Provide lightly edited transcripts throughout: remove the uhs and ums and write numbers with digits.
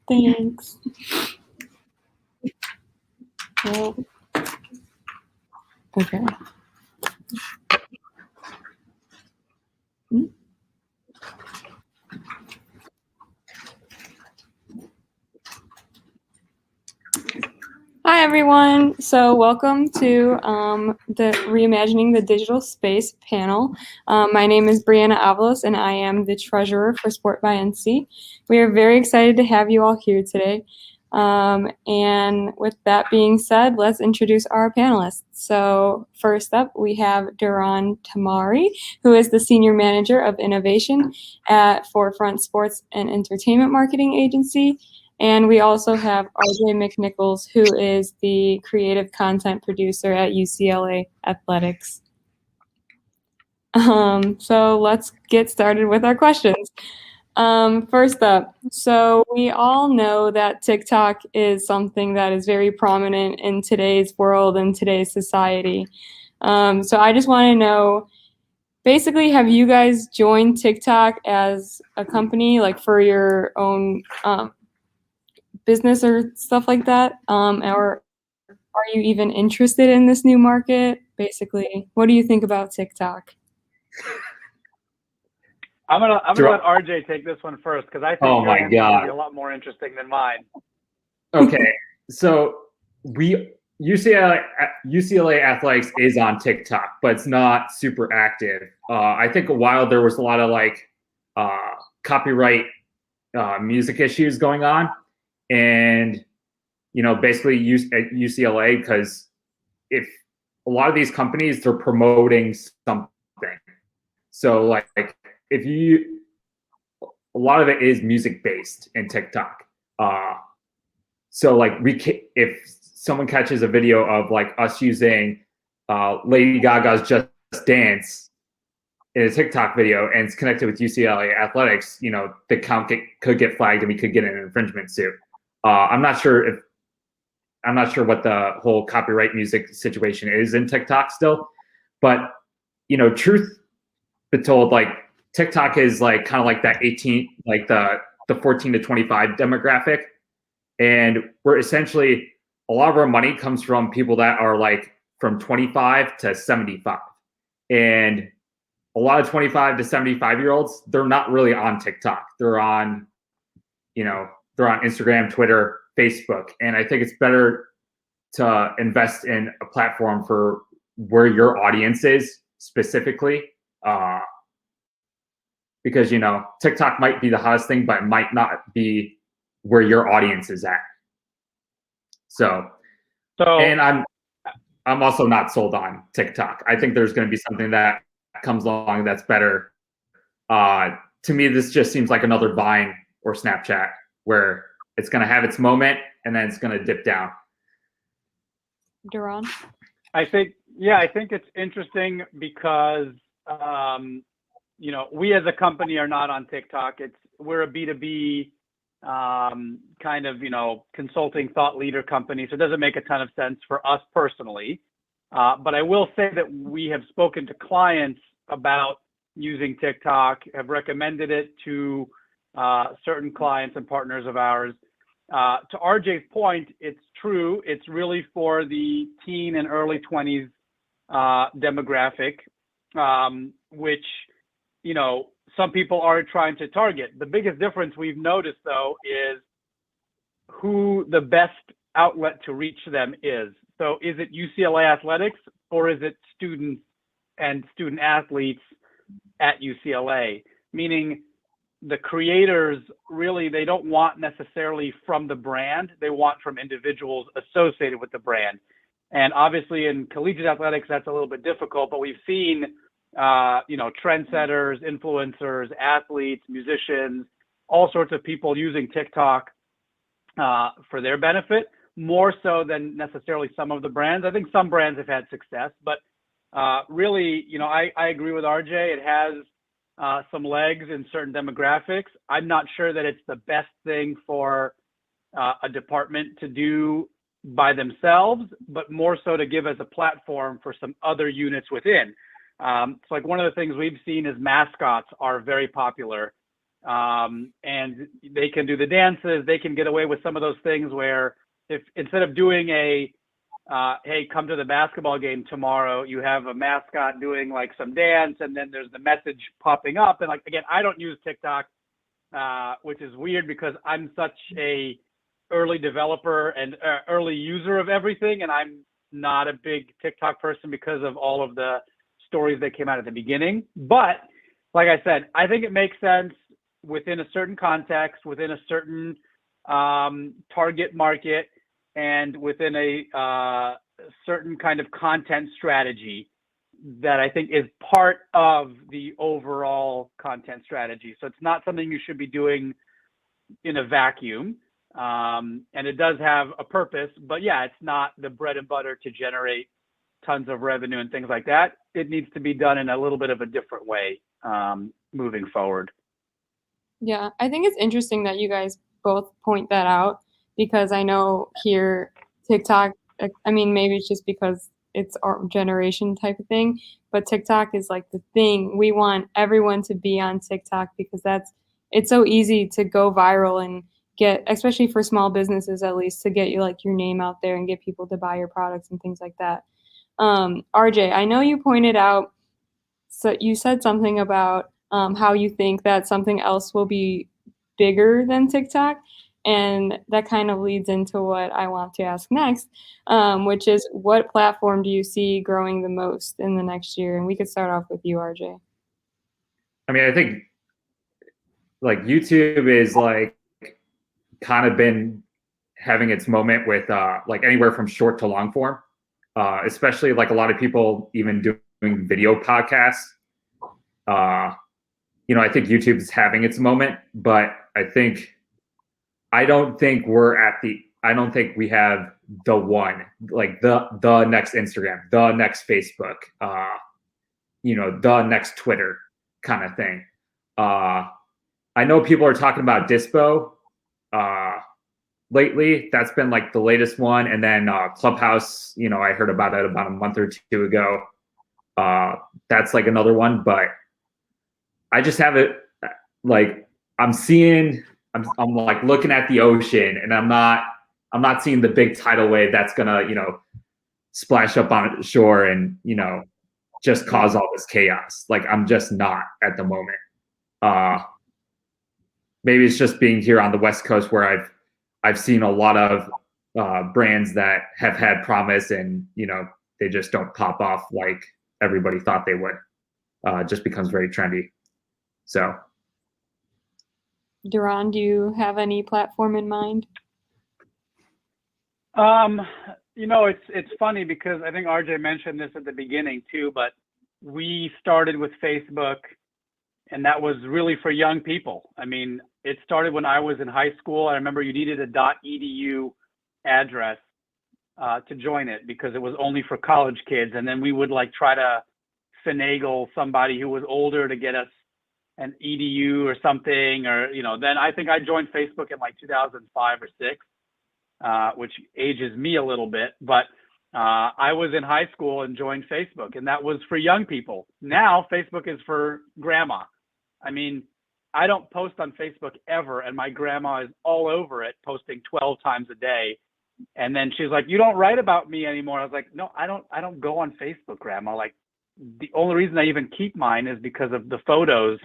Thanks. Well, okay. Hi, everyone. So welcome to the Reimagining the Digital Space panel. My name is Brianna Avalos, and I am the treasurer for Sport by NC. We are very excited to have you all here today. And with that being said, let's introduce our panelists. So first up, we have Doron Tamari, who is the Senior Manager of Innovation at Forefront Sports and Entertainment Marketing Agency. And we also have RJ McNichols, who is the creative content producer at UCLA Athletics. So let's get started with our questions. First up, so we all know that TikTok is something that is very prominent in today's world and today's society. So I just want to know, basically, have you guys joined TikTok as a company, like for your own business or stuff like that? Or are you even interested in this new market? Basically, what do you think about TikTok? I'm gonna let RJ take this one first because I think your answer is gonna be a lot more interesting than mine. Okay, so UCLA Athletics is on TikTok, but it's not super active. I think a while there was a lot of like copyright music issues going on, and basically at UCLA, because if a lot of these companies, they're promoting something, so like a lot of it is music based in TikTok. So like if someone catches a video of like us using Lady Gaga's Just Dance in a TikTok video and it's connected with UCLA Athletics, the account could get flagged and we could get an infringement suit. I'm not sure what the whole copyright music situation is in TikTok still, but truth be told, like TikTok is like kind of like that 18, like the 14 to 25 demographic, and we're essentially, a lot of our money comes from people that are like from 25 to 75, and a lot of 25 to 75-year-olds, they're not really on TikTok. They're on Instagram, Twitter, Facebook, and I think it's better to invest in a platform for where your audience is specifically, because TikTok might be the hottest thing, but it might not be where your audience is at. So and I'm also not sold on TikTok. I think there's going to be something that comes along that's better. To me, this just seems like another Vine or Snapchat, where it's going to have its moment and then it's going to dip down. Doron? I think it's interesting because we as a company are not on TikTok. We're a B2B kind of consulting thought leader company, so it doesn't make a ton of sense for us personally. But I will say that we have spoken to clients about using TikTok, have recommended it to certain clients and partners of ours. To RJ's point, it's true. It's really for the teen and early 20s demographic, which some people are trying to target. The biggest difference we've noticed, though, is who the best outlet to reach them is. So is it UCLA Athletics, or is it students and student athletes at UCLA? Meaning the creators, really, they don't want necessarily from the brand. They want from individuals associated with the brand. And obviously in collegiate athletics, that's a little bit difficult, but we've seen trendsetters, influencers, athletes, musicians, all sorts of people using TikTok for their benefit, more so than necessarily some of the brands. I think some brands have had success, but really, I agree with RJ. It has some legs in certain demographics. I'm not sure that it's the best thing for a department to do by themselves, but more so to give as a platform for some other units within. So like one of the things we've seen is mascots are very popular And they can do the dances. They can get away with some of those things where if instead of doing a hey, come to the basketball game tomorrow, you have a mascot doing like some dance, and then there's the message popping up. And like, again, I don't use TikTok, which is weird because I'm such a early developer and early user of everything. And I'm not a big TikTok person because of all of the stories that came out at the beginning. But like I said, I think it makes sense within a certain context, within a certain target market, and within a certain kind of content strategy that I think is part of the overall content strategy. So it's not something you should be doing in a vacuum. And it does have a purpose, but yeah, it's not the bread and butter to generate tons of revenue and things like that. It needs to be done in a little bit of a different way moving forward. Yeah, I think it's interesting that you guys both point that out, because I know here TikTok, I mean, maybe it's just because it's our generation type of thing, but TikTok is like the thing. We want everyone to be on TikTok because it's so easy to go viral and get, especially for small businesses at least, to get you like your name out there and get people to buy your products and things like that. RJ, I know you pointed out, so you said something about how you think that something else will be bigger than TikTok. And that kind of leads into what I want to ask next, which is what platform do you see growing the most in the next year? And we could start off with you, RJ. I mean, I think like YouTube is like kind of been having its moment with like anywhere from short to long form, especially like a lot of people even doing video podcasts. You know, I think YouTube's having its moment, but I don't think we have the one, like the next Instagram, the next Facebook, you know, the next Twitter kind of thing. I know people are talking about Dispo lately. That's been like the latest one. And then Clubhouse, you know, I heard about it about a month or two ago. That's like another one, but I just have it like I'm like looking at the ocean, and I'm not seeing the big tidal wave that's gonna, you know, splash up on shore and, you know, just cause all this chaos. Like I'm just not at the moment. Maybe it's just being here on the West Coast where I've seen a lot of brands that have had promise, and, you know, they just don't pop off like everybody thought they would. Just becomes very trendy. So, Doron, do you have any platform in mind? You know, it's funny because I think RJ mentioned this at the beginning too, but we started with Facebook, and that was really for young people. I mean, it started when I was in high school. I remember you needed a .edu address to join it because it was only for college kids. And then we would like try to finagle somebody who was older to get us an edu or something, or, you know, then I think I joined Facebook in like 2005 or 6, which ages me a little bit, but I was in high school and joined Facebook, and that was for young people. Now Facebook is for grandma. I mean, I don't post on Facebook ever, and my grandma is all over it, posting 12 times a day. And then she's like, "You don't write about me anymore." I was like, "No, I don't go on Facebook, grandma. Like, the only reason I even keep mine is because of the photos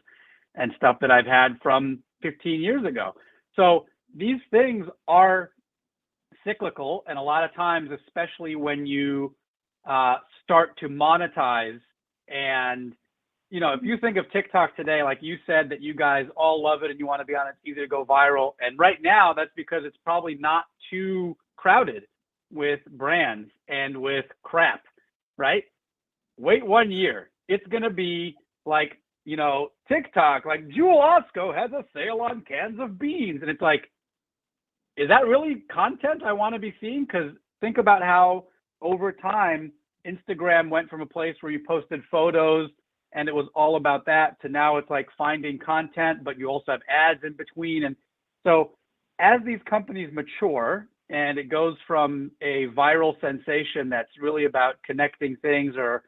and stuff that I've had from 15 years ago." So these things are cyclical, and a lot of times, especially when you start to monetize, and, you know, if you think of TikTok today, like you said that you guys all love it and you want to be on it, either go viral. And right now that's because it's probably not too crowded with brands and with crap, right? Wait 1 year. It's going to be like, you know, TikTok, like Jewel Osco has a sale on cans of beans. And it's like, is that really content I want to be seeing? Because think about how over time, Instagram went from a place where you posted photos and it was all about that to now it's like finding content, but you also have ads in between. And so as these companies mature and it goes from a viral sensation that's really about connecting things or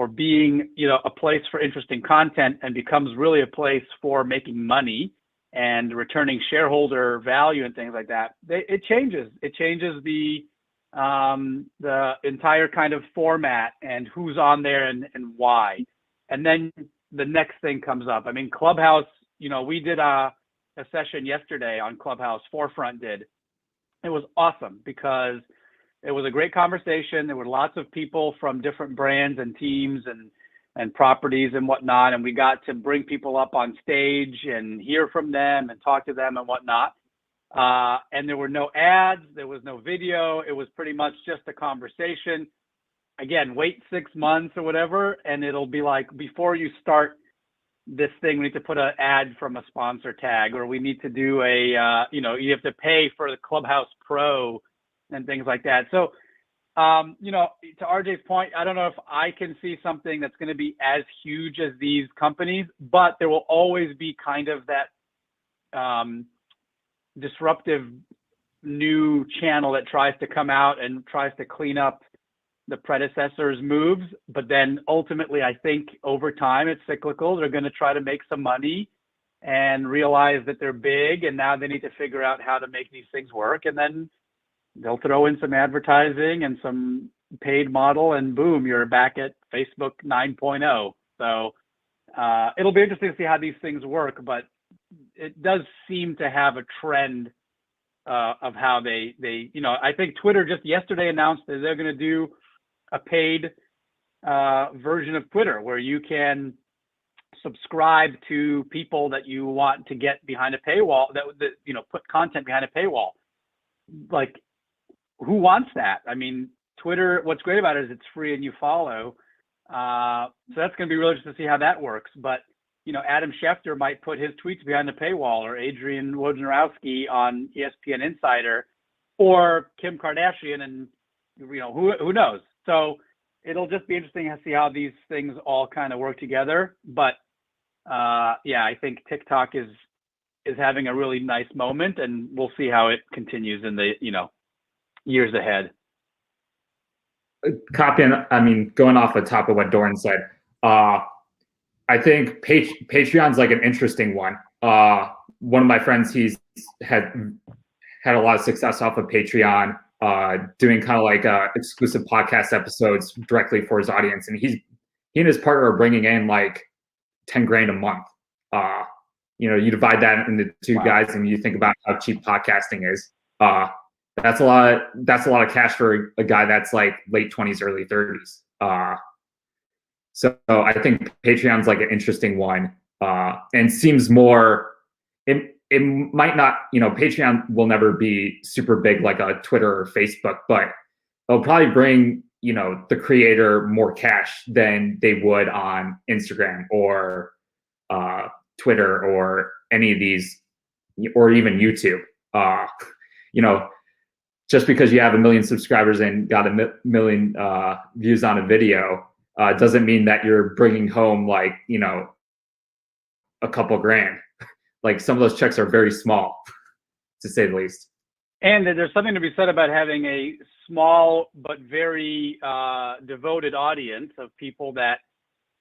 being, you know, a place for interesting content, and becomes really a place for making money and returning shareholder value and things like that, it changes. It changes the entire kind of format and who's on there and why. And then the next thing comes up. I mean, Clubhouse, we did a session yesterday on Clubhouse, Forefront did. It was awesome because it was a great conversation. There were lots of people from different brands and teams and properties and whatnot. And we got to bring people up on stage and hear from them and talk to them and whatnot. And there were no ads, there was no video. It was pretty much just a conversation. Again, wait 6 months or whatever, and it'll be like, before you start this thing, we need to put an ad from a sponsor tag, or we need to do you have to pay for the Clubhouse Pro and things like that. So, to RJ's point, I don't know if I can see something that's going to be as huge as these companies, but there will always be kind of that disruptive new channel that tries to come out and tries to clean up the predecessor's moves. But then ultimately, I think over time, it's cyclical. They're going to try to make some money and realize that they're big, and now they need to figure out how to make these things work. And then they'll throw in some advertising and some paid model, and boom, you're back at Facebook 9.0. So it'll be interesting to see how these things work, but it does seem to have a trend of how they I think Twitter just yesterday announced that they're going to do a paid version of Twitter where you can subscribe to people that you want to get behind a paywall, that put content behind a paywall. Like, who wants that? I mean, Twitter, what's great about it is it's free and you follow. So that's going to be really interesting to see how that works. But, Adam Schefter might put his tweets behind the paywall, or Adrian Wojnarowski on ESPN Insider, or Kim Kardashian, and, who knows? So it'll just be interesting to see how these things all kind of work together. But I think TikTok is having a really nice moment, and we'll see how it continues in the, years ahead. Going off the top of what Doron said, I think Patreon's like an interesting one. One of my friends, he's had a lot of success off of Patreon, doing kind of like exclusive podcast episodes directly for his audience. And he and his partner are bringing in like 10 grand a month. You divide that into two guys, and you think about how cheap podcasting is. That's a lot of cash for a guy that's like late 20s, early 30s. So I think Patreon's like an interesting one, and seems more. It might not, Patreon will never be super big like a Twitter or Facebook, but it'll probably bring, the creator more cash than they would on Instagram or Twitter or any of these, or even YouTube. Just because you have 1 million subscribers and got a million views on a video, doesn't mean that you're bringing home like, a couple grand. Like, some of those checks are very small, to say the least. And there's something to be said about having a small but very devoted audience of people that,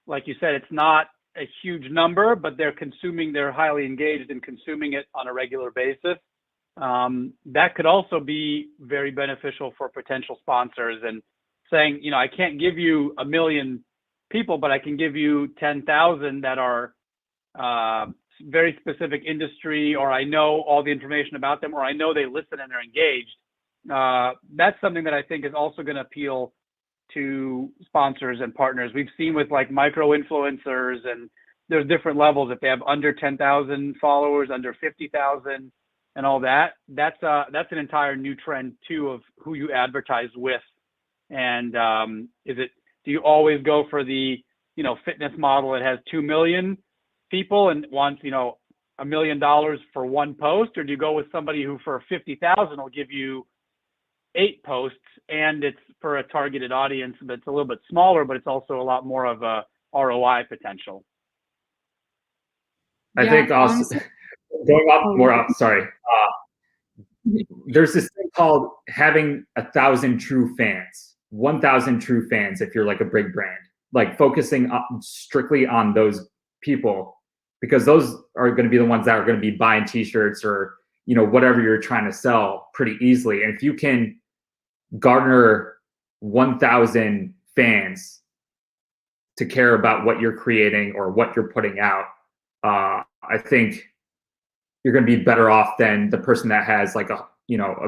like you said, it's not a huge number, but they're highly engaged in consuming it on a regular basis. That could also be very beneficial for potential sponsors, and saying, I can't give you 1 million people, but I can give you 10,000 that are very specific industry, or I know all the information about them, or I know they listen and they're engaged. That's something that I think is also going to appeal to sponsors and partners. We've seen with like micro influencers, and there's different levels. If they have under 10,000 followers, under 50,000, and all that, that's an entire new trend too of who you advertise with. And do you always go for the fitness model that has 2 million people and wants $1 million for one post, or do you go with somebody who for 50,000 will give you 8 posts, and it's for a targeted audience that's a little bit smaller, but it's also a lot more of a ROI potential? I think also going up more up. Sorry, there's this thing called having 1,000 true fans, 1,000 true fans. If you're like a big brand, like focusing strictly on those people, because those are going to be the ones that are going to be buying t-shirts or, whatever you're trying to sell pretty easily. And if you can garner 1,000 fans to care about what you're creating or what you're putting out, I think you're going to be better off than the person that has like a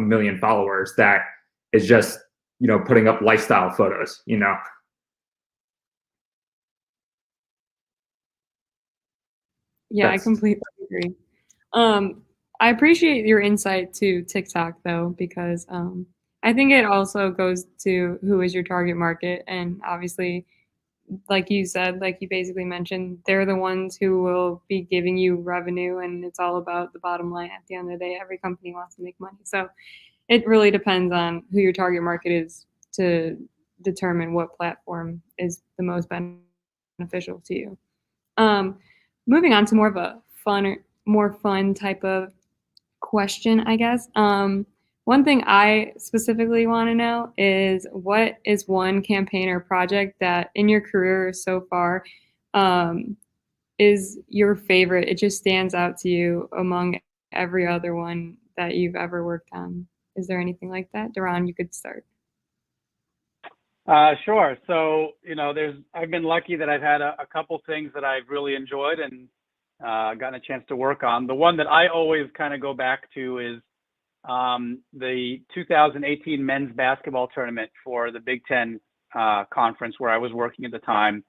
million followers that is just, putting up lifestyle photos, Yeah, I completely agree. I appreciate your insight to TikTok though, because I think it also goes to who is your target market. And obviously, like you said, like you basically mentioned, they're the ones who will be giving you revenue, and it's all about the bottom line at the end of the day. Every company wants to make money. So it really depends on who your target market is to determine what platform is the most beneficial to you. Moving on to more fun type of question, I guess. One thing I specifically want to know is, what is one campaign or project that in your career so far is your favorite? It just stands out to you among every other one that you've ever worked on. Is there anything like that? Doron, you could start. Sure. So, I've been lucky that I've had a couple things that I've really enjoyed and gotten a chance to work on. The one that I always kind of go back to is the 2018 men's basketball tournament for the Big Ten conference, where I was working at the time,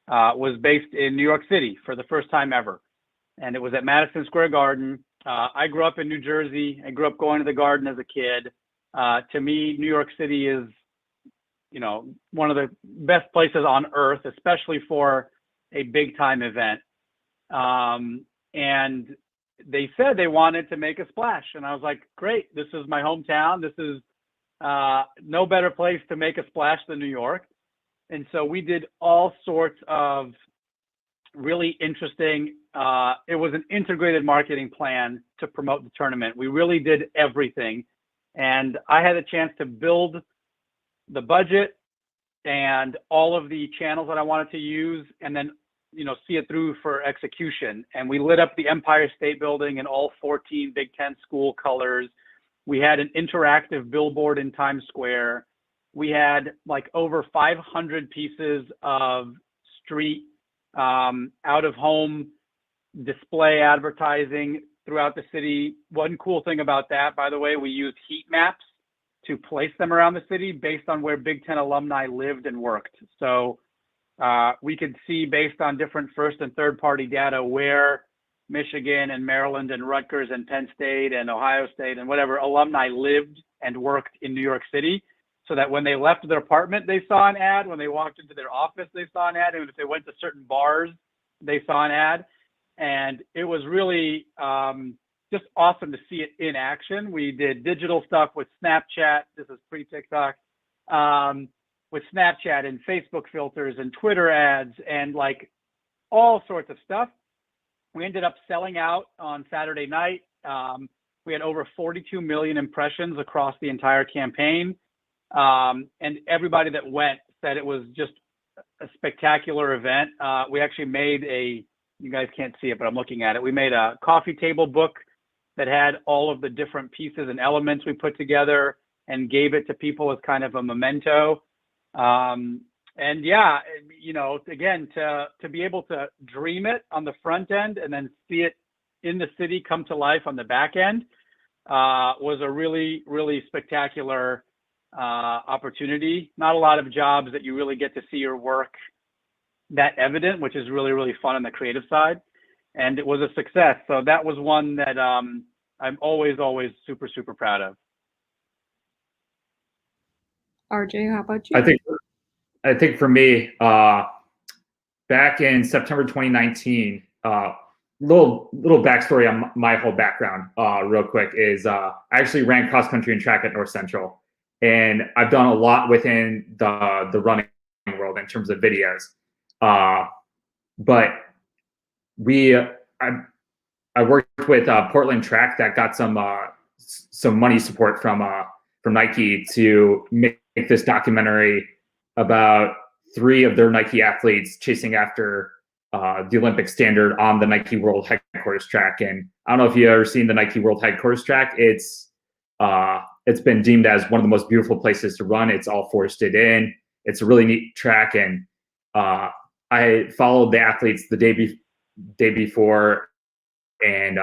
was based in New York City for the first time ever. And it was at Madison Square Garden. I grew up in New Jersey. I grew up going to the Garden as a kid. To me, New York City is, one of the best places on earth, especially for a big time event. And they said they wanted to make a splash. And I was like, great, this is my hometown. This is no better place to make a splash than New York. And so we did all sorts of really interesting, it was an integrated marketing plan to promote the tournament. We really did everything. And I had a chance to build the budget and all of the channels that I wanted to use, and then see it through for execution. And we lit up the Empire State Building in all 14 Big Ten school colors. We had an interactive billboard in Times Square. We had like over 500 pieces of street out of home display advertising throughout the city. One cool thing about that, by the way, we used heat maps to place them around the city based on where Big Ten alumni lived and worked. So we could see, based on different first and third party data, where Michigan and Maryland and Rutgers and Penn State and Ohio State and whatever alumni lived and worked in New York City, so that when they left their apartment, they saw an ad. When they walked into their office, they saw an ad. And if they went to certain bars, they saw an ad. And it was really just awesome to see it in action. We did digital stuff with Snapchat. This is pre-TikTok. With Snapchat and Facebook filters and Twitter ads and like all sorts of stuff. We ended up selling out on Saturday night. We had over 42 million impressions across the entire campaign. And everybody that went said it was just a spectacular event. We actually made you guys can't see it, but I'm looking at it. We made a coffee table book that had all of the different pieces and elements we put together and gave it to people as kind of a memento. And yeah, again, to be able to dream it on the front end and then see it in the city come to life on the back end was a really, really spectacular opportunity. Not a lot of jobs that you really get to see your work that evident, which is really, really fun on the creative side. And it was a success. So that was one that I'm always super, super proud of. RJ, how about you? I think for me, back in September 2019, little backstory on my whole background, real quick, is I actually ran cross country and track at North Central, and I've done a lot within the running world in terms of videos. But I worked with Portland Track that got some money support from Nike to make this documentary about 3 of their Nike athletes chasing after the Olympic standard on the Nike World Headquarters track. And I don't know if you've ever seen the Nike World Headquarters track. It's been deemed as one of the most beautiful places to run. It's all forested in. It's a really neat track, and I followed the athletes the day before, and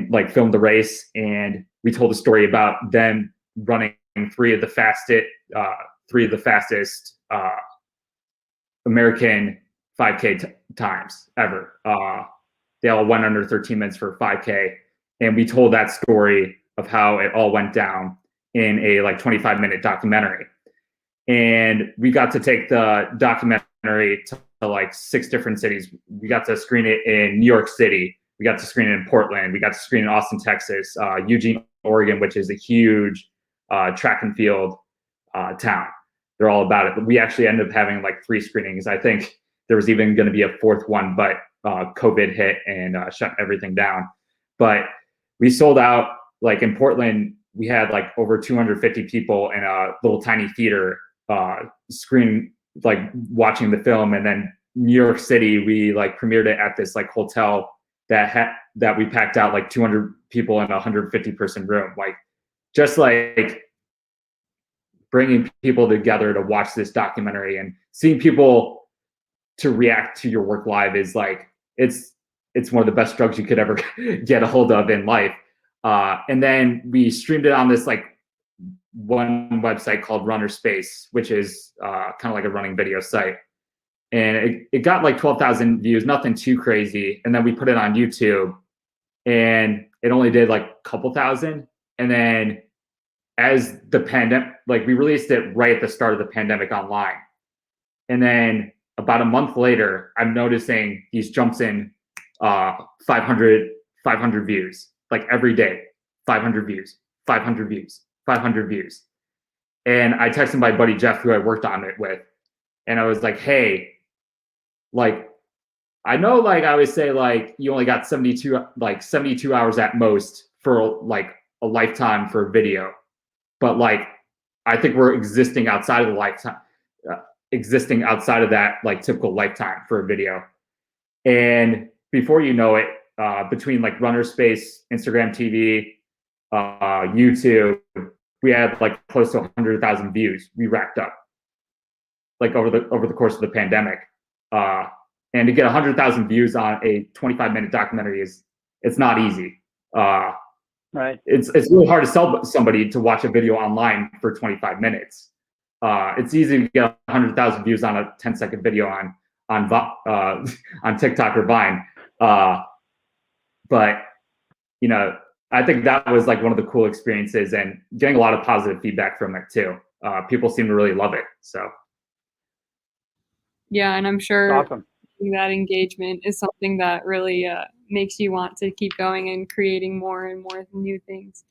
like filmed the race, and we told a story about them running three of the fastest American 5K times ever. They all went under 13 minutes for 5K, and we told that story of how it all went down in a like 25-minute documentary. And we got to take the documentary to like 6 different cities. We got to screen it in New York City. We got to screen it in Portland. We got to screen it in Austin, Texas, Eugene, Oregon, which is a huge track and field town. They're all about it. But we actually ended up having like 3 screenings. I think there was even going to be a 4th one, but COVID hit and shut everything down. But we sold out. Like in Portland, we had like over 250 people in a little tiny theater screen, like watching the film. And then New York City, we like premiered it at this like hotel that we packed out like 200 people in a 150-person room. Like just like bringing people together to watch this documentary and seeing people to react to your work live is like it's one of the best drugs you could ever get a hold of in life. And then we streamed it on this like one website called Runner Space, which is kind of like a running video site. And it got like 12,000 views, nothing too crazy. And then we put it on YouTube, and it only did like a couple thousand. And then as the pandemic, like we released it right at the start of the pandemic online. And then about a month later, I'm noticing these jumps in 500 views, like every day, 500 views, 500 views, 500 views. And I texted my buddy Jeff, who I worked on it with, and I was like, hey, like, I know, like I always say, like you only got 72 hours at most for like a lifetime for a video, but like I think we're existing outside of the lifetime, existing outside of that like typical lifetime for a video. And before you know it, between like Runner Space, Instagram TV, YouTube, we had like close to 100,000 views we racked up like over the course of the pandemic. And to get 100,000 views on a 25-minute documentary it's not easy. Right. It's really hard to sell somebody to watch a video online for 25 minutes. It's easy to get 100,000 views on a 10-second video on TikTok or Vine. But you know, I think that was like one of the cool experiences, and getting a lot of positive feedback from it too. People seem to really love it. So Yeah, and I'm sure Awesome. that engagement is something that really makes you want to keep going and creating more and more new things.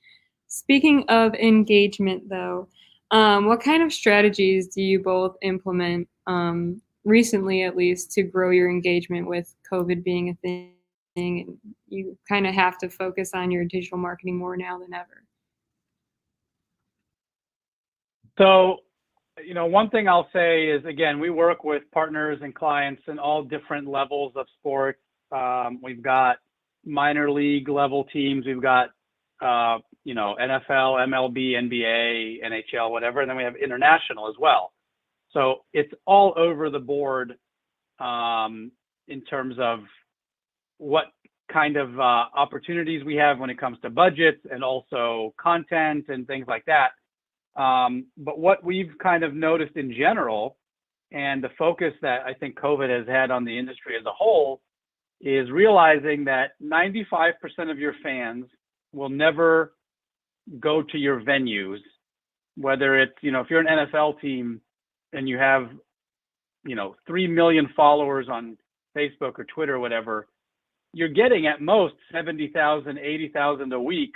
Speaking of engagement, though, what kind of strategies do you both implement, recently at least, to grow your engagement with COVID being a thing? And you kind of have to focus on your digital marketing more now than ever. So, you know, one thing I'll say is, again, we work with partners and clients in all different levels of sports. We've got minor league level teams. We've got, you know, NFL, MLB, NBA, NHL, whatever. And then we have international as well. So it's all over the board in terms of what kind of opportunities we have when it comes to budgets and also content and things like that. But what we've kind of noticed in general, and the focus that I think COVID has had on the industry as a whole, is realizing that 95% of your fans will never go to your venues, whether it's, you know, if you're an NFL team and you have, you know, 3 million followers on Facebook or Twitter or whatever, you're getting at most 70,000, 80,000 a week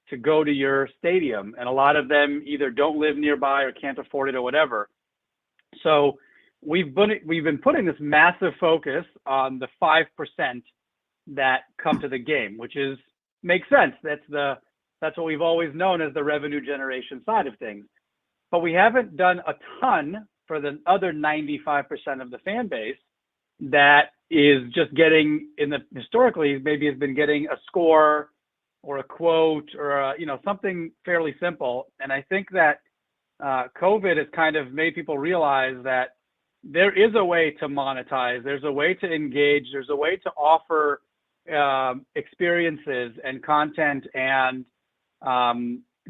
to go to your stadium. And a lot of them either don't live nearby or can't afford it or whatever. So we've been putting this massive focus on the 5% that come to the game, which makes sense. That's what we've always known as the revenue generation side of things. But we haven't done a ton for the other 95% of the fan base, that is just getting historically maybe has been getting a score or a quote or something fairly simple. And I think that COVID has kind of made people realize that there is a way to monetize, there's a way to engage, there's a way to offer experiences and content and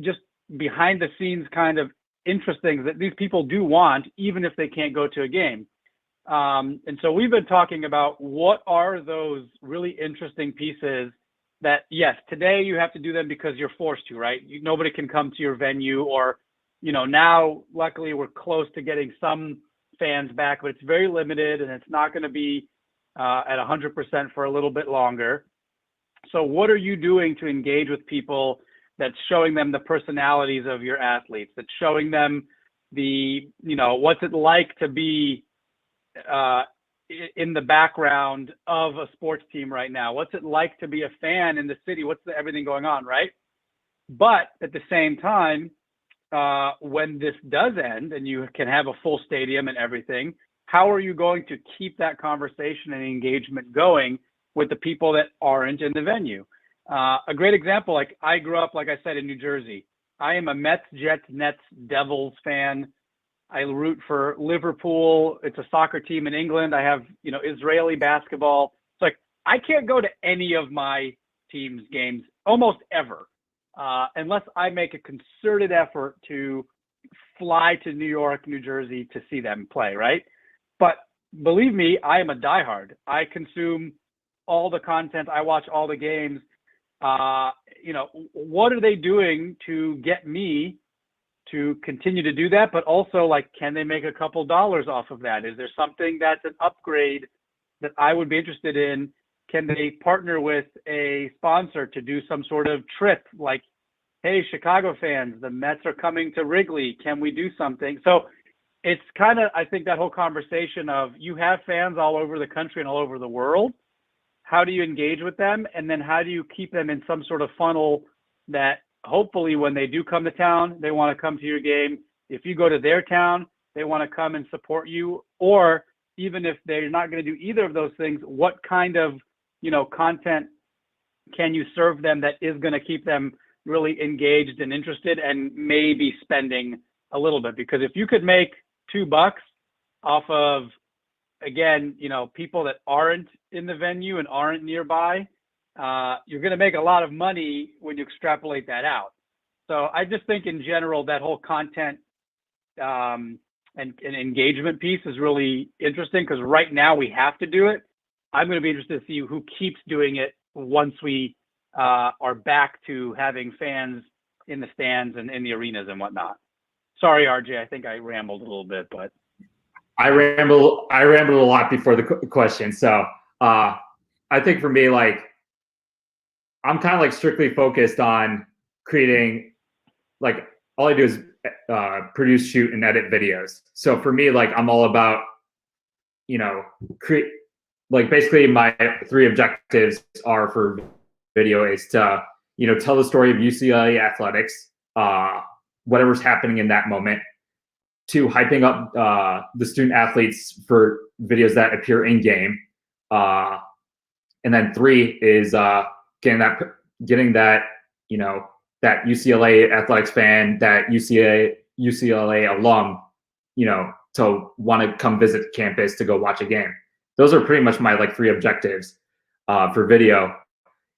just behind the scenes kind of interesting that these people do want, even if they can't go to a game. And so we've been talking about what are those really interesting pieces that, yes, today you have to do them because you're forced to, right? Nobody can come to your venue, or, now luckily we're close to getting some fans back, but it's very limited and it's not going to be at 100% for a little bit longer. So what are you doing to engage with people that's showing them the personalities of your athletes, that's showing them what's it like to be in the background of a sports team right now? What's it like to be a fan in the city? What's everything going on, right? But at the same time, when this does end and you can have a full stadium and everything, how are you going to keep that conversation and engagement going with the people that aren't in the venue? A great example, like I grew up, like I said, in New Jersey. I am a Mets, Jets, Nets, Devils fan. I root for Liverpool. It's a soccer team in England. I have, Israeli basketball. It's like, I can't go to any of my team's games almost ever, unless I make a concerted effort to fly to New York, New Jersey to see them play, right? But believe me, I am a diehard. I consume all the content. I watch all the games. What are they doing to get me to continue to do that? But also, like, can they make a couple dollars off of that? Is there something that's an upgrade that I would be interested in? Can they partner with a sponsor to do some sort of trip? Like, hey, Chicago fans, the Mets are coming to Wrigley. Can we do something? So it's kind of, I think, that whole conversation of you have fans all over the country and all over the world. How do you engage with them? And then how do you keep them in some sort of funnel that hopefully when they do come to town, they want to come to your game. If you go to their town, they want to come and support you. Or even if they're not going to do either of those things, what kind of, content can you serve them that is going to keep them really engaged and interested and maybe spending a little bit? Because if you could make $2 off of, again, people that aren't in the venue and aren't nearby, you're going to make a lot of money when you extrapolate that out. So I just think in general, that whole content and engagement piece is really interesting, because right now we have to do it. I'm going to be interested to see who keeps doing it once we are back to having fans in the stands and in the arenas and whatnot. Sorry, RJ, I think I rambled a little bit, but I rambled a lot before the question. So I think for me, like, I'm kind of like strictly focused on creating, like, all I do is produce, shoot, and edit videos. So for me, like, I'm all about, create, like, basically my 3 objectives are for video is to, tell the story of UCLA athletics, whatever's happening in that moment. 2, hyping up the student athletes for videos that appear in game. And then 3 is getting that, that UCLA athletics fan, that UCLA alum, to want to come visit campus to go watch a game. Those are pretty much my 3 objectives for video.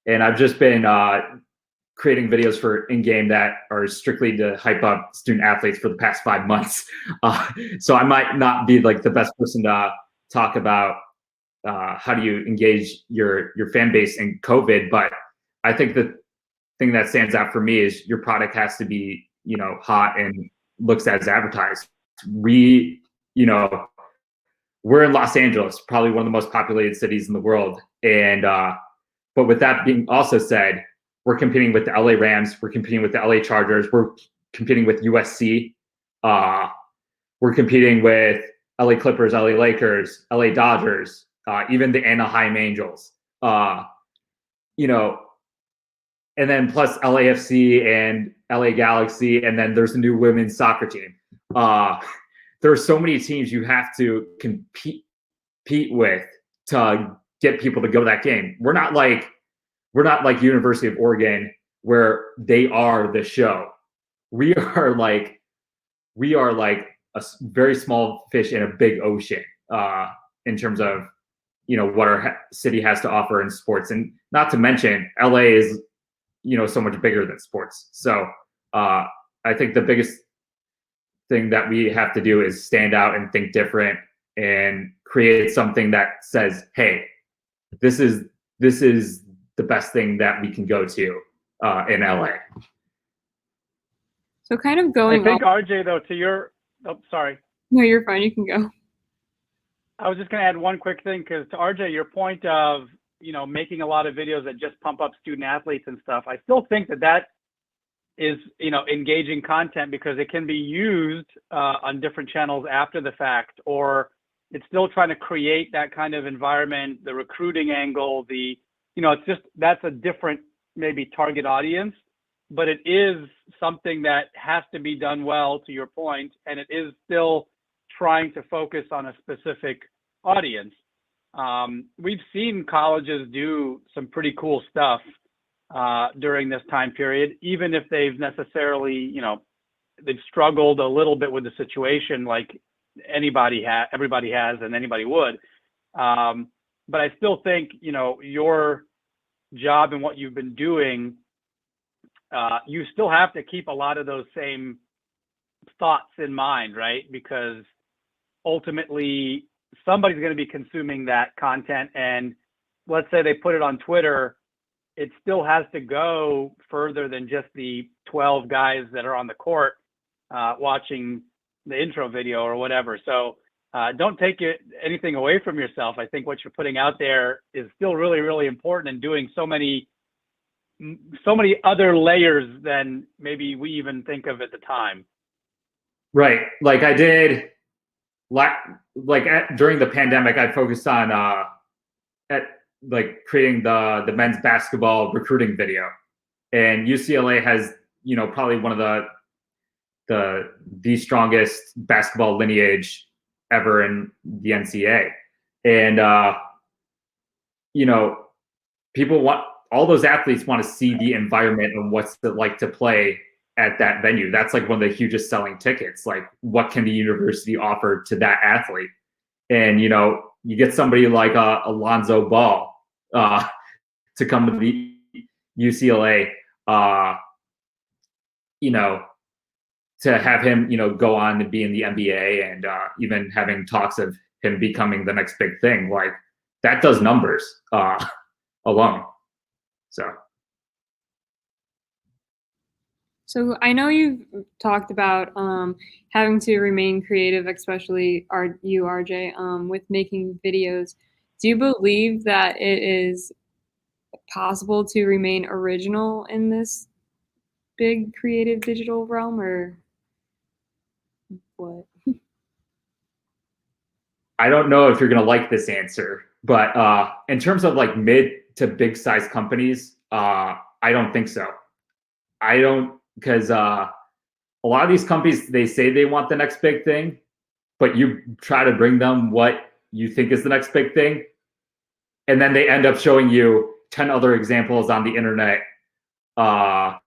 And I've just been creating videos for in-game that are strictly to hype up student athletes for the past 5 months. So I might not be like the best person to talk about how do you engage your fan base in COVID, but I think the thing that stands out for me is your product has to be, hot and looks as advertised. We're in Los Angeles, probably one of the most populated cities in the world. And, but with that being also said, we're competing with the LA Rams. We're competing with the LA Chargers. We're competing with USC. We're competing with LA Clippers, LA Lakers, LA Dodgers, even the Anaheim Angels. And then plus LAFC and LA Galaxy, and then there's a new women's soccer team. There are so many teams you have to compete with to get people to go to that game. We're not like University of Oregon where they are the show. We are like a very small fish in a big ocean in terms of what our city has to offer in sports, and not to mention LA is so much bigger than sports. So I think the biggest thing that we have to do is stand out and think different and create something that says, hey, this is the best thing that we can go to in LA. So kind of going I think RJ, though, to your, sorry. No, you're fine. You can go. I was just going to add one quick thing, because to RJ, your point of, making a lot of videos that just pump up student athletes and stuff, I still think that is, engaging content, because it can be used on different channels after the fact, or it's still trying to create that kind of environment, the recruiting angle, it's just, that's a different maybe target audience, but it is something that has to be done well, to your point, and it is still trying to focus on a specific audience. We've seen colleges do some pretty cool stuff during this time period, even if they've necessarily, they've struggled a little bit with the situation, like everybody has, and anybody would. But I still think, your job and what you've been doing, you still have to keep a lot of those same thoughts in mind, right? Because ultimately somebody's going to be consuming that content, and let's say they put it on Twitter, it still has to go further than just the 12 guys that are on the court watching the intro video or whatever. So don't take anything away from yourself. I think what you're putting out there is still really, really important, and doing so many other layers than maybe we even think of at the time. Right. Like I did, during the pandemic, I focused on creating the men's basketball recruiting video, and UCLA has probably one of the strongest basketball lineage ever in the NCAA, and all those athletes want to see the environment and what's it like to play at that venue. That's like one of the hugest selling tickets. Like, what can the university offer to that athlete? And you get somebody like Alonzo Ball to come to the UCLA, to have him go on to be in the NBA, and even having talks of him becoming the next big thing. Like, that does numbers alone. So I know you've talked about having to remain creative, especially you, RJ, with making videos. Do you believe that it is possible to remain original in this big creative digital realm, or what? I don't know if you're going to like this answer, but in terms of like mid to big size companies, I don't think so. Because a lot of these companies, they say they want the next big thing, but you try to bring them what you think is the next big thing, and then they end up showing you 10 other examples on the internet of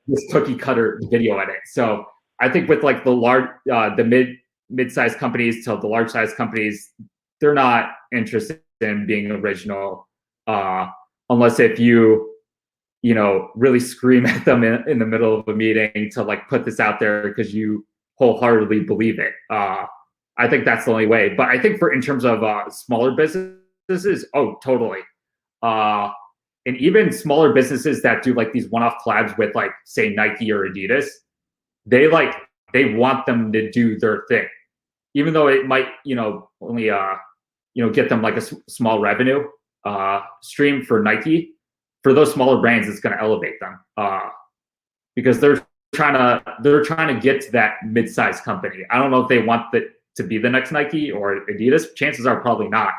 this cookie cutter video edit. So I think with like the mid-sized companies to the large-sized companies, they're not interested in being original unless if you really scream at them in the middle of a meeting to like put this out there because you wholeheartedly believe it. I think that's the only way. But I think in terms of smaller businesses, oh, totally. And even smaller businesses that do like these one-off collabs with like, say, Nike or Adidas, they want them to do their thing, even though it might, only, get them like a small revenue stream for Nike. For those smaller brands, it's going to elevate them because they're trying to get to that mid-sized company. I don't know if they want to be the next Nike or Adidas. Chances are probably not.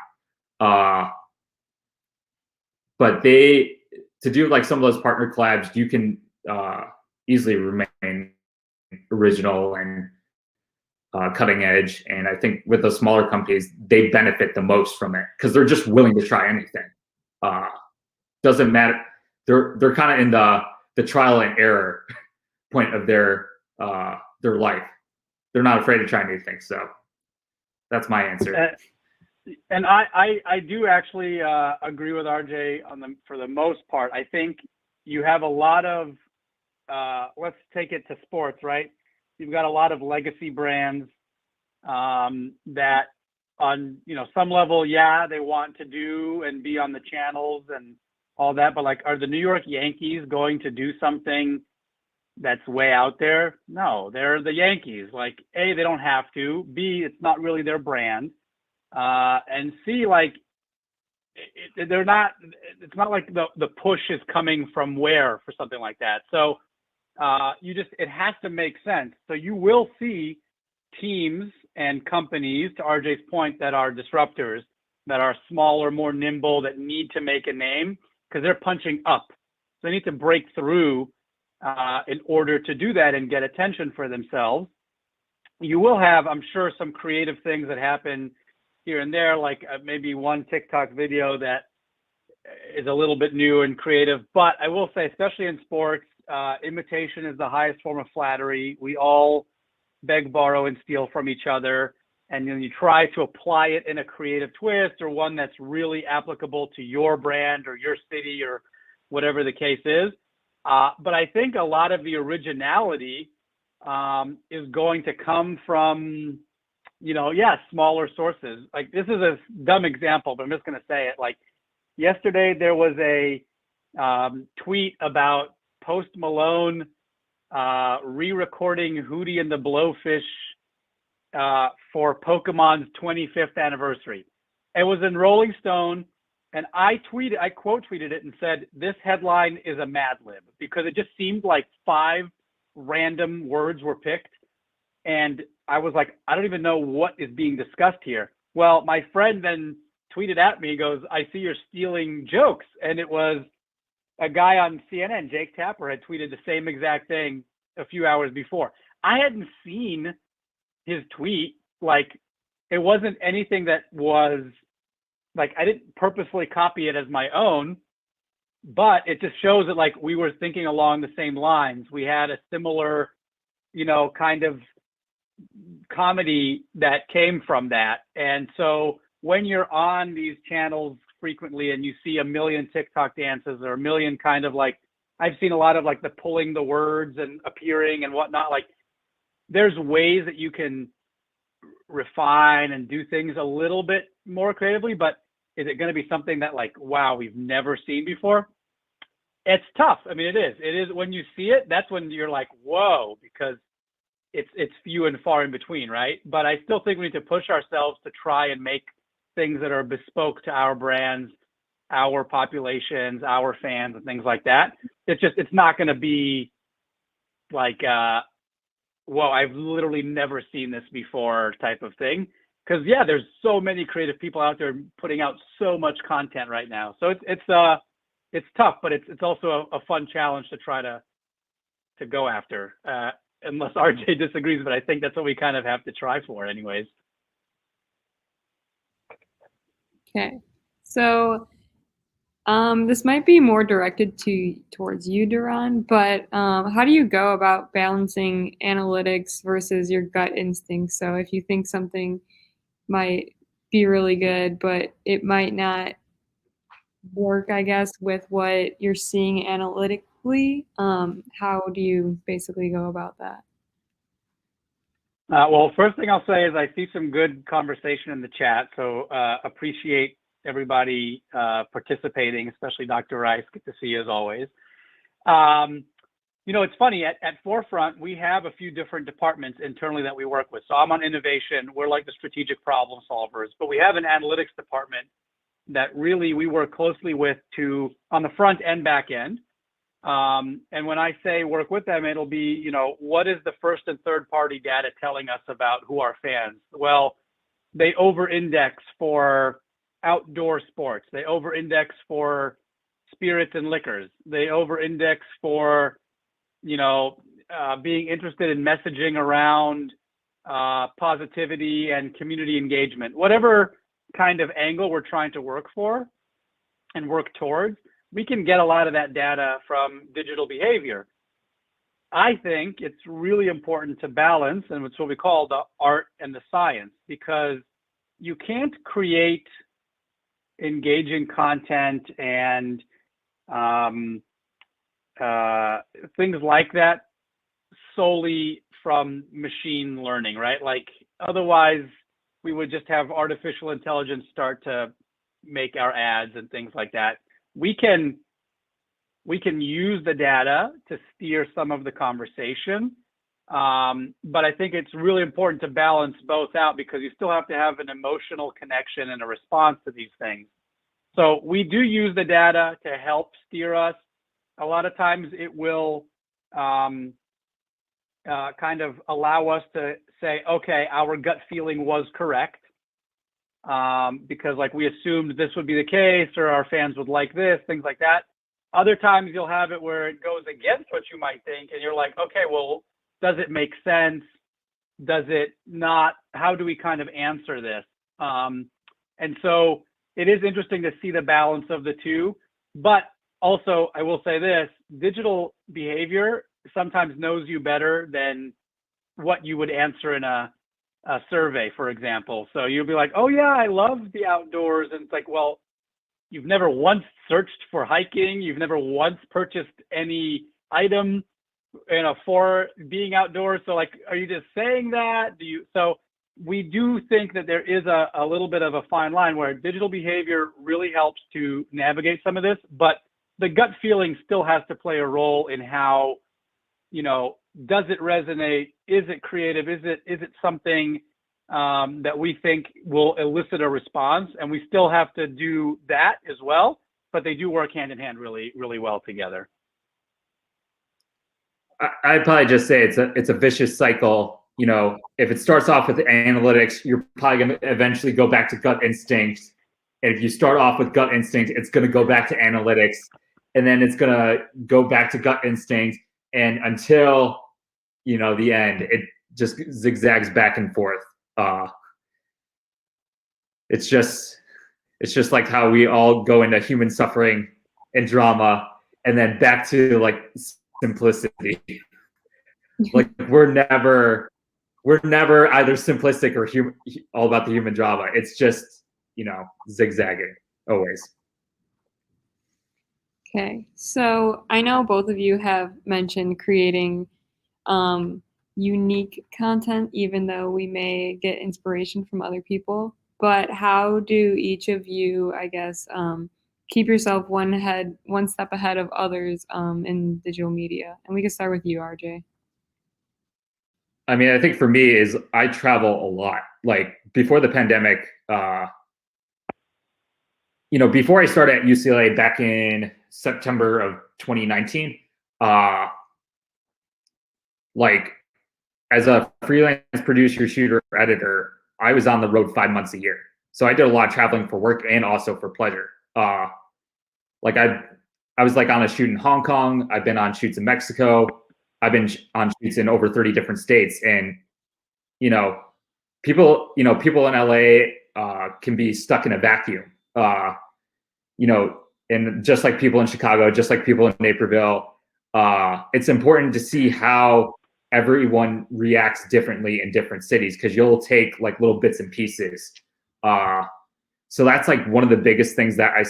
But to do like some of those partner collabs, you can easily remain original and cutting edge. And I think with those smaller companies, they benefit the most from it because they're just willing to try anything. Doesn't matter. They're kind of in the trial and error point of their life. They're not afraid to try new things. So that's my answer. And I do actually agree with RJ for the most part. I think you have a lot of let's take it to sports, right? You've got a lot of legacy brands that on some level, yeah, they want to do and be on the channels and all that, but like, are the New York Yankees going to do something that's way out there? No, they're the Yankees. Like, A, they don't have to. B, it's not really their brand. And C, like, they're not. It's not like the push is coming from where for something like that. So it has to make sense. So you will see teams and companies, to RJ's point, that are disruptors, that are smaller, more nimble, that need to make a name because they're punching up. So they need to break through in order to do that and get attention for themselves. You will have, I'm sure, some creative things that happen here and there, like maybe one TikTok video that is a little bit new and creative. But I will say, especially in sports, imitation is the highest form of flattery. We all beg, borrow, and steal from each other. And then you try to apply it in a creative twist or one that's really applicable to your brand or your city or whatever the case is. But I think a lot of the originality is going to come from, smaller sources. Like, this is a dumb example, but I'm just going to say it. Like, yesterday there was a tweet about Post Malone re-recording Hootie and the Blowfish for Pokemon's 25th anniversary. It was in Rolling Stone, and I quote tweeted it and said, this headline is a Mad Lib, because it just seemed like 5 random words were picked. And I was like, I don't even know what is being discussed here. Well, my friend then tweeted at me, goes, I see you're stealing jokes. And it was a guy on CNN, Jake Tapper, had tweeted the same exact thing a few hours before. I hadn't seen his tweet. Like, it wasn't anything that was like, I didn't purposely copy it as my own, but it just shows that, like, we were thinking along the same lines. We had a similar, kind of comedy that came from that. And so when you're on these channels frequently and you see a million TikTok dances or a million kind of, like, I've seen a lot of, like, the pulling the words and appearing and whatnot, like, there's ways that you can refine and do things a little bit more creatively, but is it going to be something that, like, wow, we've never seen before? It's tough. I mean, it is when you see it, that's when you're like, whoa, because it's few and far in between, right? But I still think we need to push ourselves to try and make things that are bespoke to our brands, our populations, our fans, and things like that. It's not going to be like, whoa, I've literally never seen this before type of thing. Because, yeah, there's so many creative people out there putting out so much content right now. So it's tough, but it's also a fun challenge to try to go after. Unless RJ disagrees, but I think that's what we kind of have to try for anyways. Okay. So this might be more directed towards you, Doron, but how do you go about balancing analytics versus your gut instinct? So if you think something might be really good, but it might not work, I guess, with what you're seeing analytically, how do you basically go about that? Well, first thing I'll say is I see some good conversation in the chat, so appreciate everybody participating, especially Dr. Rice. Good to see you as always. It's funny, at Forefront, we have a few different departments internally that we work with. So I'm on innovation. We're like the strategic problem solvers, but we have an analytics department that really we work closely with on the front and back end. And when I say work with them, it'll be, what is the first and third party data telling us about who are fans? Well, they over-index for outdoor sports. They over-index for spirits and liquors. They over-index for, being interested in messaging around positivity and community engagement, whatever kind of angle we're trying to work for and work towards, we can get a lot of that data from digital behavior. I think it's really important to balance, and it's what we call the art and the science, because you can't create engaging content and things like that solely from machine learning, right? Like otherwise we would just have artificial intelligence start to make our ads and things like that. We can use the data to steer some of the conversation. But I think it's really important to balance both out, because you still have to have an emotional connection and a response to these things. So we do use the data to help steer us. A lot of times it will kind of allow us to say, okay, our gut feeling was correct, because like we assumed this would be the case, or our fans would like this, things like that. Other times you'll have it where it goes against what you might think, and you're like, okay, well, does it make sense? Does it not? How do we kind of answer this? And so it is interesting to see the balance of the two. But also, I will say this, digital behavior sometimes knows you better than what you would answer in a survey, for example. So you'll be like, oh yeah, I love the outdoors. And it's like, well, you've never once searched for hiking. You've never once purchased any item, for being outdoors. So like, are you just saying that? So we do think that there is a little bit of a fine line where digital behavior really helps to navigate some of this, but the gut feeling still has to play a role in how, does it resonate? Is it creative? Is it something that we think will elicit a response? And we still have to do that as well, but they do work hand in hand really, really well together. I'd probably just say it's a vicious cycle. If it starts off with analytics, you're probably going to eventually go back to gut instinct. And if you start off with gut instinct, it's going to go back to analytics, and then it's going to go back to gut instinct, and until the end, it just zigzags back and forth. It's just like how we all go into human suffering and drama, and then back to like simplicity. Like we're never either simplistic or all about the human drama. It's just zigzagging always. Okay, so I know both of you have mentioned creating unique content, even though we may get inspiration from other people. But how do each of you, I guess, keep yourself one step ahead of others in digital media? And we can start with you, RJ. I mean, I think for me is I travel a lot. Like before the pandemic, before I started at UCLA back in September of 2019, like as a freelance producer, shooter, editor, I was on the road 5 months a year. So I did a lot of traveling for work and also for pleasure. Like I was like on a shoot in Hong Kong. I've been on shoots in Mexico. I've been on shoots in over 30 different states. And, people in LA can be stuck in a vacuum. And just like people in Chicago, just like people in Naperville, it's important to see how everyone reacts differently in different cities, because you'll take like little bits and pieces. So that's like one of the biggest things that I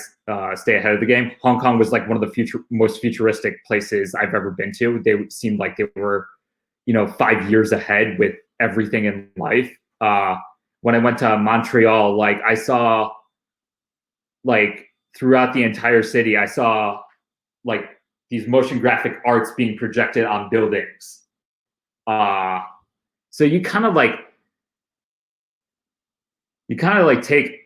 stay ahead of the game. Hong Kong was like one of the most futuristic places I've ever been to. They seemed like they were, 5 years ahead with everything in life. When I went to Montreal, like I saw like throughout the entire city, I saw like these motion graphic arts being projected on buildings. So you kind of like take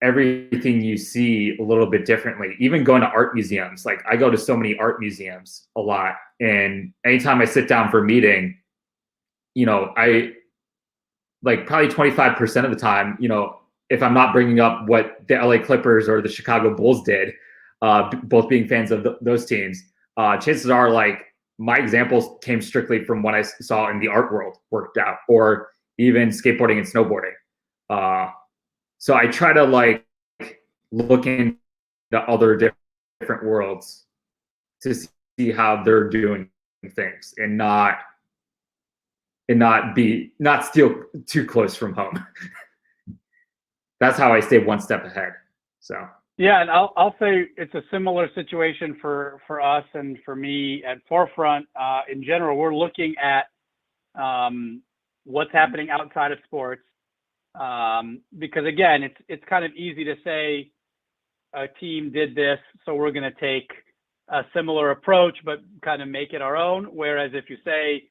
everything you see a little bit differently. Even going to art museums, like I go to so many art museums a lot, and anytime I sit down for a meeting, I like probably 25% of the time, if I'm not bringing up what the LA Clippers or the Chicago Bulls did, both being fans of those teams, chances are like my examples came strictly from what I saw in the art world worked out, or even skateboarding and snowboarding. So I try to like look into other different worlds to see how they're doing things and not steal too close from home. That's how I stay one step ahead. So yeah, and I'll say it's a similar situation for us and for me at Forefront. In general, we're looking at what's happening outside of sports, because again, it's kind of easy to say a team did this, so we're going to take a similar approach, but kind of make it our own. Whereas if you say,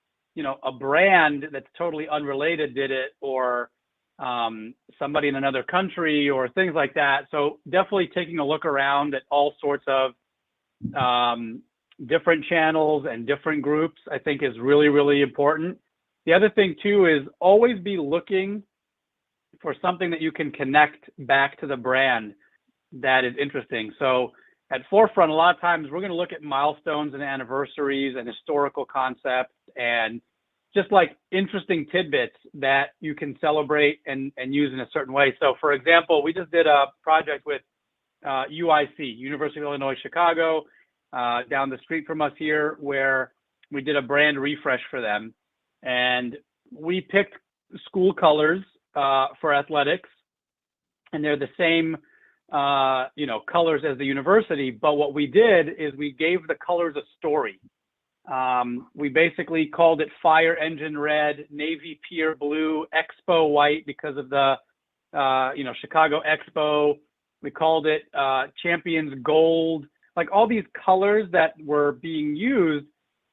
a brand that's totally unrelated did it, or somebody in another country or things like that. So definitely taking a look around at all sorts of different channels and different groups, I think is really, really important. The other thing too is always be looking for something that you can connect back to the brand that is interesting. So at Forefront, a lot of times we're going to look at milestones and anniversaries and historical concepts and just like interesting tidbits that you can celebrate and use in a certain way. So for example, we just did a project with UIC, University of Illinois, Chicago, down the street from us here, where we did a brand refresh for them. And we picked school colors for athletics, and they're the same colors as the university. But what we did is we gave the colors a story. We basically called it Fire Engine Red, Navy Pier Blue, Expo White because of the Chicago Expo. We called it Champions Gold, like all these colors that were being used,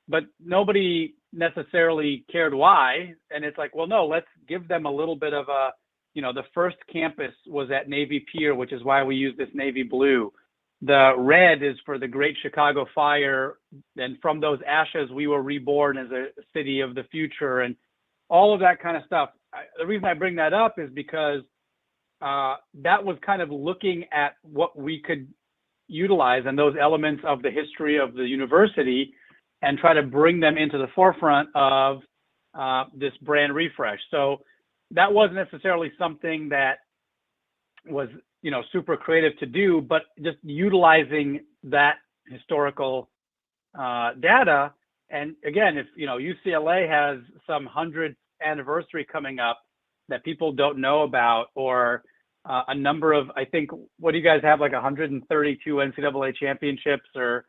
but nobody necessarily cared why. And it's like, well, no, let's give them a little bit of a, the first campus was at Navy Pier, which is why we use this navy blue. The red is for the Great Chicago Fire. And from those ashes, we were reborn as a city of the future and all of that kind of stuff. The reason I bring that up is because that was kind of looking at what we could utilize and those elements of the history of the university and try to bring them into the forefront of this brand refresh. So that wasn't necessarily something that was super creative to do, but just utilizing that historical data. And again, if UCLA has some 100th anniversary coming up that people don't know about, or a number of, I think, what do you guys have, like 132 NCAA championships or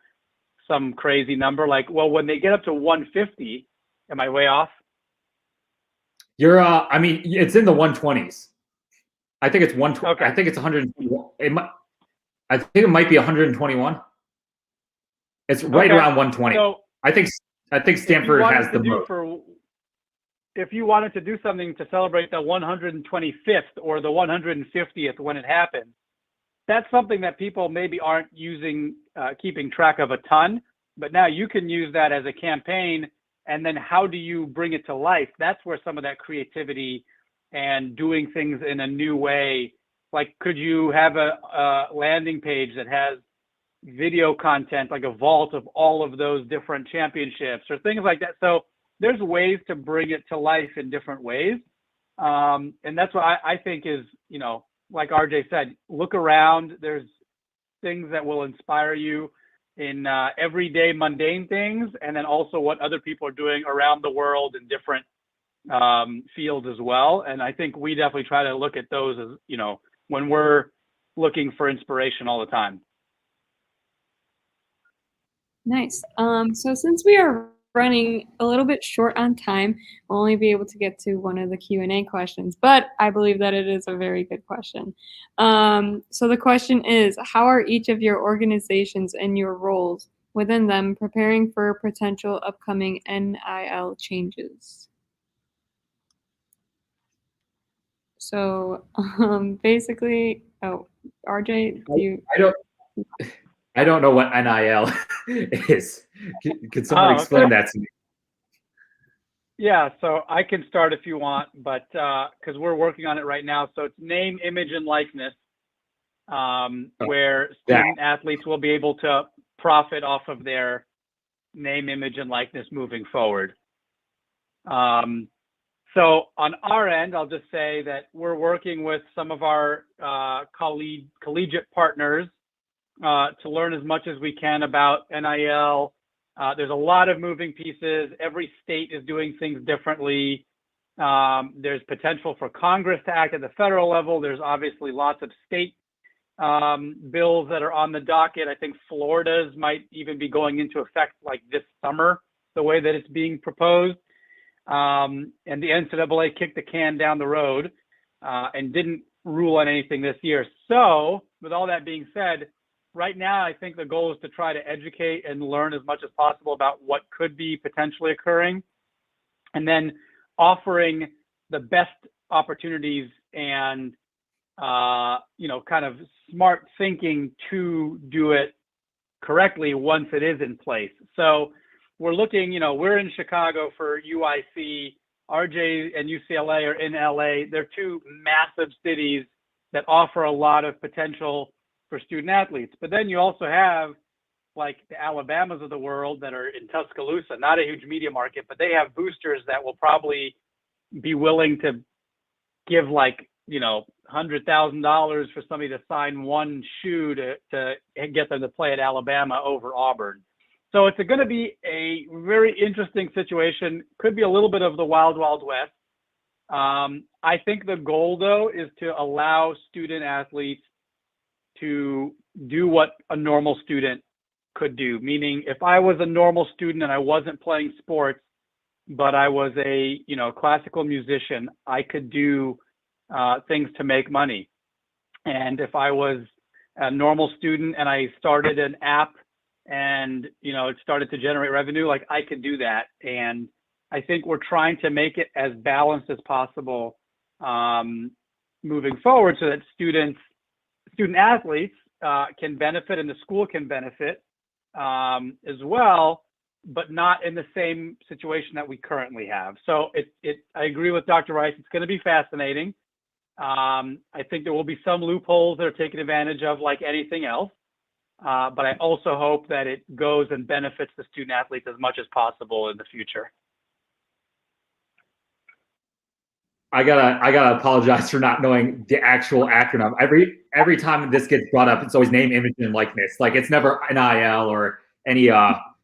some crazy number? Like, well, when they get up to 150, am I way off? You're, I mean, it's in the 120s. I think it's 120. Okay. I think it's 121. I think it might be 121. It's right around 120. So I think Stanford has the most. If you wanted to do something to celebrate the 125th or the 150th when it happened, that's something that people maybe aren't using, keeping track of a ton, but now you can use that as a campaign. And then how do you bring it to life? That's where some of that creativity and doing things in a new way, like could you have a landing page that has video content, like a vault of all of those different championships or things like that? So there's ways to bring it to life in different ways. And that's what I think is, like RJ said, look around. There's things that will inspire you in everyday mundane things, and then also what other people are doing around the world in different fields as well. And I think we definitely try to look at those as, when we're looking for inspiration all the time. Nice. So since we are running a little bit short on time, we'll only be able to get to one of the Q&A questions, but I believe that it is a very good question. So the question is, how are each of your organizations and your roles within them preparing for potential upcoming NIL changes? So basically, RJ, I don't know what NIL is. Could someone explain that to me? Yeah, so I can start if you want, but because we're working on it right now. So it's name, image, and likeness, where student athletes will be able to profit off of their name, image, and likeness moving forward. So on our end, I'll just say that we're working with some of our collegiate partners to learn as much as we can about NIL. There's a lot of moving pieces. Every state is doing things differently. There's potential for Congress to act at the federal level. There's obviously lots of state bills that are on the docket. I think Florida's might even be going into effect like this summer, the way that it's being proposed. And the NCAA kicked the can down the road and didn't rule on anything this year. So with all that being said, right now, I think the goal is to try to educate and learn as much as possible about what could be potentially occurring, and then offering the best opportunities and, kind of smart thinking to do it correctly once it is in place. So we're looking, we're in Chicago for UIC, RJ and UCLA are in LA. They're two massive cities that offer a lot of potential for student athletes. But then you also have like the Alabamas of the world that are in Tuscaloosa, not a huge media market, but they have boosters that will probably be willing to give like, $100,000 for somebody to sign one shoe to get them to play at Alabama over Auburn. So it's going to be a very interesting situation. Could be a little bit of the wild, wild west. I think the goal, though, is to allow student athletes to do what a normal student could do. Meaning, if I was a normal student and I wasn't playing sports, but I was a classical musician, I could do things to make money. And if I was a normal student and I started an app and it started to generate revenue, like I could do that. And I think we're trying to make it as balanced as possible moving forward, so that student athletes can benefit and the school can benefit as well, but not in the same situation that we currently have. So I agree with Dr. Rice. It's going to be fascinating. I think there will be some loopholes that are taken advantage of, like anything else. But I also hope that it goes and benefits the student athletes as much as possible in the future. I gotta apologize for not knowing the actual acronym. Every time this gets brought up, it's always name, image, and likeness. Like it's never NIL or any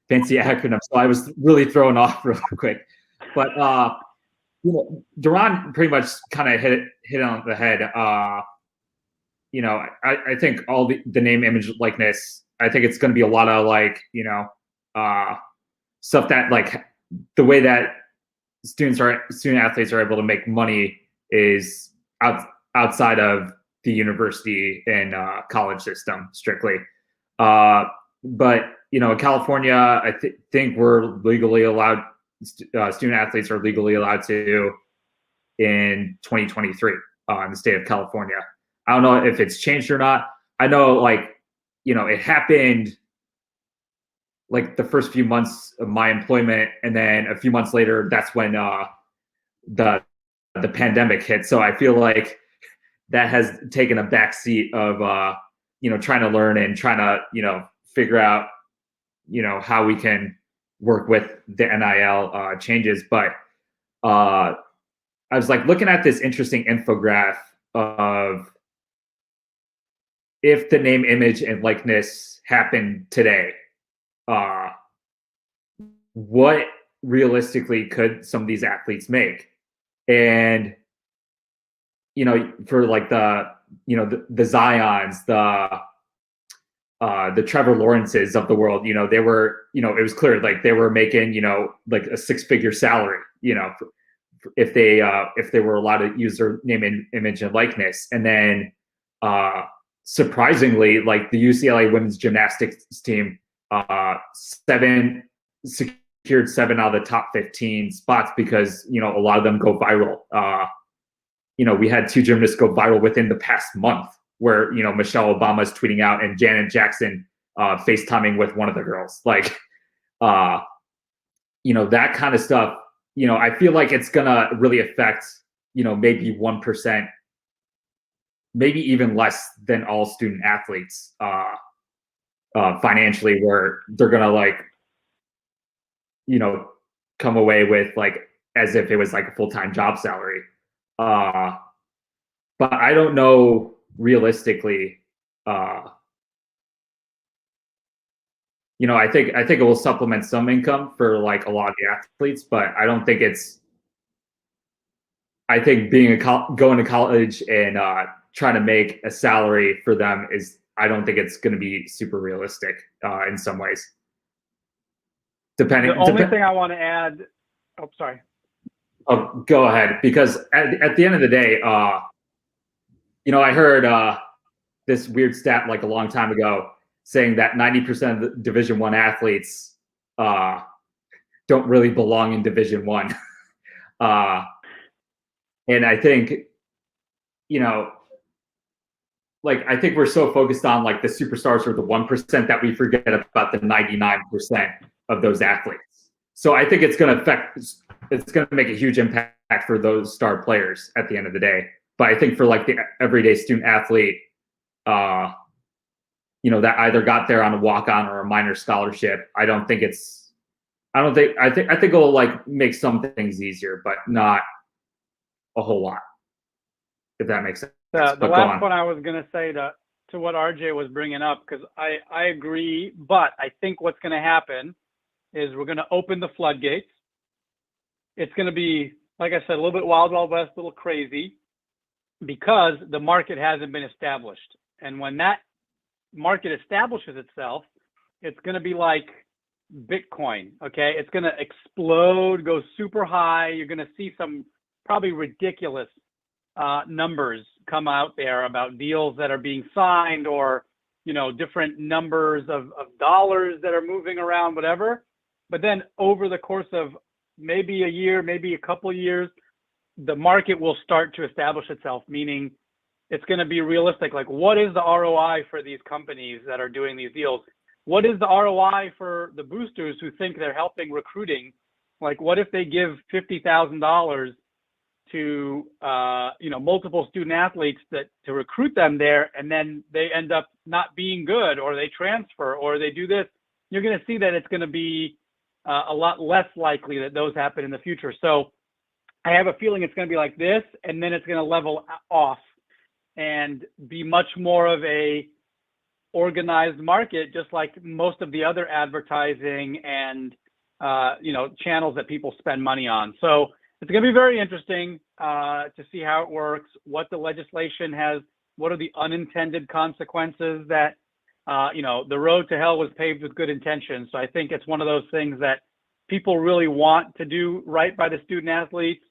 fancy acronym. So I was really thrown off real quick. But Doron pretty much kind of hit it on the head. I think all the name, image, likeness, I think it's going to be a lot of like, stuff that like the way that student athletes are able to make money is outside of the university and college system strictly. But, in California, I think we're legally allowed, student athletes are legally allowed to in 2023 in the state of California. I don't know if it's changed or not. I know, it happened like the first few months of my employment, and then a few months later, that's when the pandemic hit. So I feel like that has taken a backseat of trying to learn and trying to figure out how we can work with the NIL changes. But I was like looking at this interesting infographic of if the name, image, and likeness happened today, what realistically could some of these athletes make? And for like the Zions, the Trevor Lawrences of the world, they were, it was clear like they were making, like a 6-figure salary, if they were allowed to use their name, image, and likeness. And then surprisingly, like the UCLA women's gymnastics team, secured 7 out of the top 15 spots because, a lot of them go viral. We had 2 gymnasts go viral within the past month where, Michelle Obama's tweeting out and Janet Jackson FaceTiming with one of the girls. Like, that kind of stuff, I feel like it's going to really affect, maybe 1%, maybe even less than all student athletes financially, where they're going to come away with like as if it was like a full-time job salary. But I don't know realistically. I think it will supplement some income for like a lot of the athletes, but I don't think it's. I think going to college and trying to make a salary for them is. I don't think it's going to be super realistic in some ways. The only thing I want to add. Oh, sorry. Oh, go ahead, because at the end of the day, I heard this weird stat like a long time ago saying that 90% of the Division I athletes don't really belong in Division I. And I think, I think we're so focused on like the superstars or the 1% that we forget about the 99% of those athletes. So I think it's going to make a huge impact for those star players at the end of the day. But I think for like the everyday student athlete, that either got there on a walk-on or a minor scholarship, I think it'll like make some things easier, but not a whole lot, if that makes sense. The last one I was going to say to what RJ was bringing up, because I agree, but I think what's going to happen is we're going to open the floodgates. It's going to be, like I said, a little bit wild, wild west, a little crazy, because the market hasn't been established. And when that market establishes itself, it's going to be like Bitcoin, okay? It's going to explode, go super high. You're going to see some probably ridiculous numbers come out there about deals that are being signed, or different numbers of dollars that are moving around, whatever. But then over the course of maybe a year, maybe a couple of years, the market will start to establish itself, meaning it's going to be realistic. Like, what is the ROI for these companies that are doing these deals? What is the ROI for the boosters who think they're helping recruiting? Like, what if they give $50,000 to multiple student athletes to recruit them there, and then they end up not being good, or they transfer, or they do this? You're going to see that it's going to be a lot less likely that those happen in the future. So I have a feeling it's going to be like this, and then it's going to level off and be much more of a organized market, just like most of the other advertising and channels that people spend money on. So it's going to be very interesting to see how it works, what the legislation has, what are the unintended consequences that, the road to hell was paved with good intentions. So I think it's one of those things that people really want to do right by the student athletes.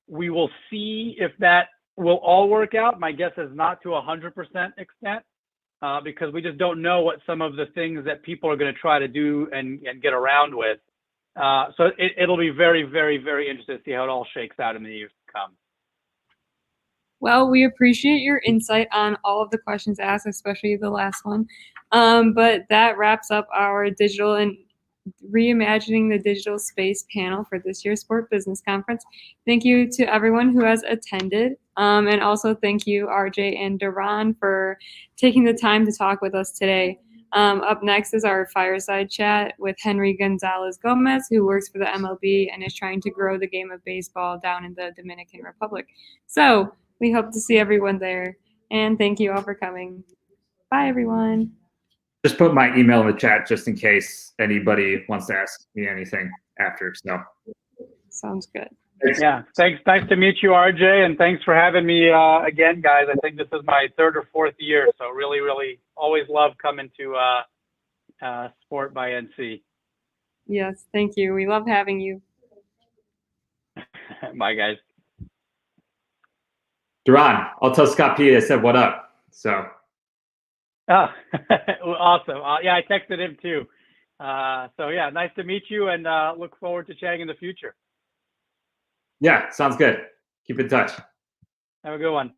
We will see if that will all work out. My guess is not to 100% extent, because we just don't know what some of the things that people are going to try to do and get around with. So it'll be very, very, very interesting to see how it all shakes out in the years to come. Well, we appreciate your insight on all of the questions asked, especially the last one. But that wraps up our digital and reimagining the digital space panel for this year's Sport Business Conference. Thank you to everyone who has attended. And also thank you, RJ and Doron, for taking the time to talk with us today. Up next is our fireside chat with Henry Gonzalez Gomez, who works for the MLB and is trying to grow the game of baseball down in the Dominican Republic. So we hope to see everyone there. And thank you all for coming. Bye, everyone. Just put my email in the chat just in case anybody wants to ask me anything after. So sounds good. Yeah, thanks. Nice to meet you, RJ, and thanks for having me again, guys. I think this is my third or fourth year, so really, really always love coming to Sport by NC. Yes, thank you. We love having you. Bye, guys. Doron, I'll tell Scott P. I said what up. So. Oh, awesome. Yeah, I texted him too. So yeah, nice to meet you, and look forward to chatting in the future. Yeah, sounds good. Keep in touch. Have a good one.